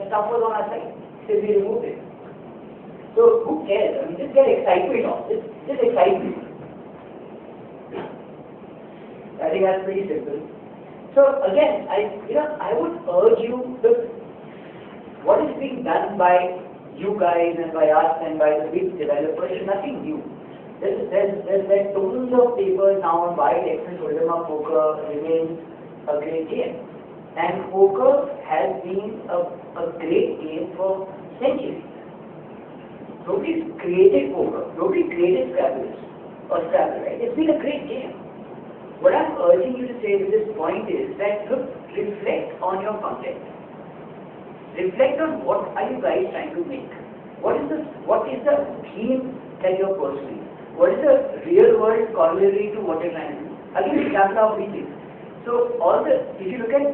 stuff was on our site. So we removed it. So who cares? I mean, just get excitement on. Just excitement. I think that's pretty simple. So again, I would urge you that what is being done by you guys and by us and by the big developers is nothing new. There's tons of papers now on why Texas Hold'em poker remains a great game. And poker has been a great game for centuries. Nobody created poker. Nobody created Scrabble or Scrabble, right? It's been a great game. What I'm urging you to say with this point is that look, reflect on your content. Reflect on what are you guys trying to make. What is the theme that you're pursuing? What is the real world corollary to what you're trying to do? I'll give you an example of everything. So if you look at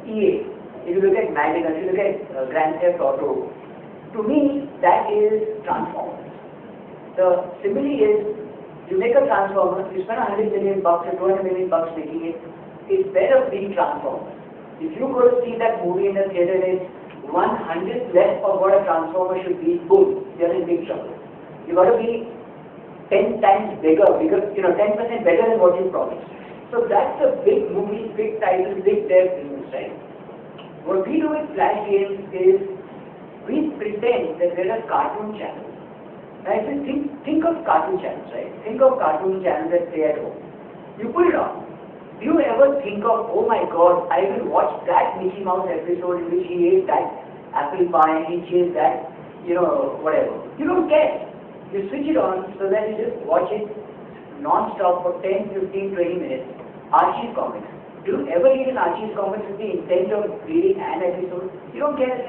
EA, if you look at Madden, if you look at Grand Theft Auto, to me that is Transformers. The simile is you make a Transformer, you spend $100 million or $200 million making it, it's better being Transformers. If you go to see that movie in the theater, it's 100 less of what a Transformer should be, boom, you're in big trouble. You got to be 10 times bigger, 10% better than what you promised. So that's a big movie, big title, big dev business, right? What we do with Flash games is we pretend that there are cartoon channels. Right? So think of cartoon channels, right? Think of cartoon channels that stay at home. You put it on. Do you ever think of, oh my God, I will watch that Mickey Mouse episode in which he ate that apple pie and he chased that, whatever. You don't care. You switch it on so that you just watch it non-stop for 10, 15, 20 minutes. Archie's comics. Do you ever read an Archie's comics with the intent of reading an episode? You don't care.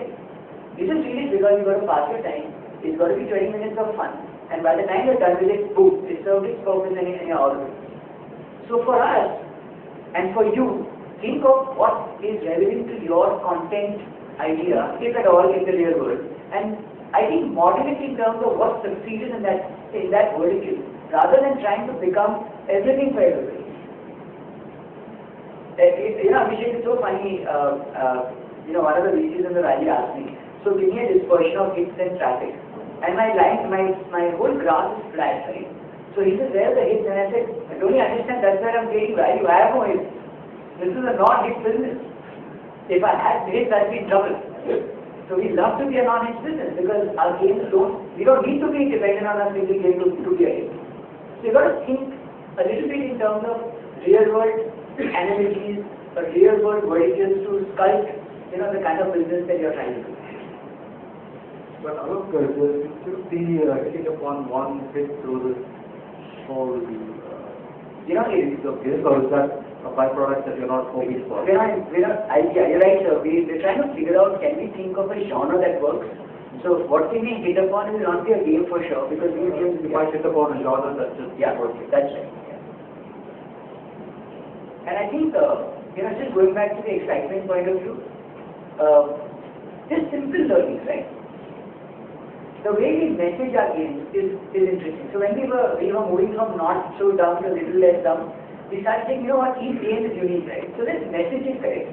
You just read it because you got to pass your time. It's got to be 20 minutes of fun. And by the time you're done with it, boom, it served its purpose and you're all good. So for us, and for you, think of what is relevant to your content idea, if at all, in the real world. And I think model it in terms of what succeeded in that vertical, rather than trying to become everything for everybody. Abhishek, it's so funny, one of the VCs in the Valley asked me, so give me a dispersion of hits and traffic. And my whole graph is flat, right? So he says, where are the hits? And I said, don't you understand, that's where I'm getting value. I have no hits. This is a non-hit business. If I had hits, I'd be in trouble. So we love to be a non-hit business because our games we don't need to be dependent on a single game to be a hit. So you've got to think a little bit in terms of real world analogies or real world verticals to sculpt, the kind of business that you're trying to do. But Alok, you should be hitting upon one hit through this whole of game, or is that a byproduct that you're not hoping for? You're right, sir. We're trying to figure out, can we think of a genre that works? So what we may hit upon will not be a game for sure, because we might hit upon a genre that's just working. That's right. Yeah. And I think, just going back to the excitement point of view, just simple learning, right? The way we message our games is interesting. So when we were moving from not so dumb to a little less dumb, we started saying, each game is unique, right? So let's message it correct.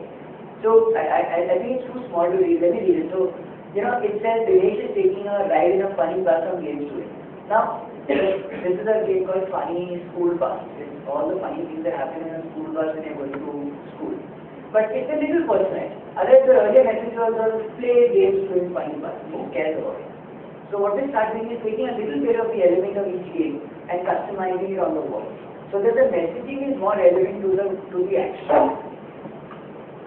So I think it's too small to read. Let me read it. So, it says Dinesh is taking a ride in a funny bus from Game Studio. Now, this is a game called Funny School Bus. It's all the funny things that happen in a school bus when you're going to school. But it's a little personal. Otherwise, the earlier message was play games to funny bus. Who cares about it? So what we start doing is taking a little bit of the element of each game and customizing it on the wall. So that the messaging is more relevant to the action.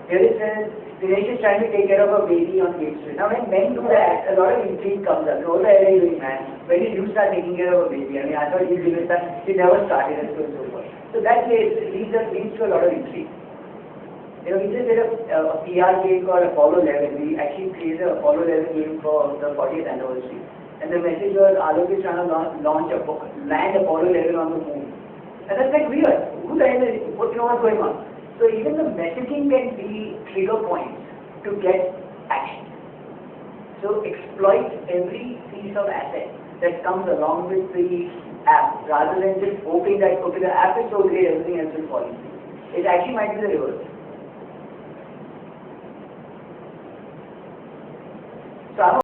Here it says, Dinesh is trying to take care of a baby on Game Street. Now when men do that, a lot of intrigue comes up. What the hell are you doing, man? When did you start taking care of a baby? I mean, I thought you'd do that. He never started and so on and so forth. So that leads to a lot of intrigue. We just did a PR game called Apollo 11. We actually created an Apollo 11 game for the 40th anniversary. And the message was, Alok is trying to land Apollo 11 on the moon. And that's like weird. Who the hell is, what's going on? So even the messaging can be trigger points to get action. So exploit every piece of asset that comes along with the app, rather than just hoping that, okay, the app is so great, everything else will fall in. It actually might be the reverse. So I'm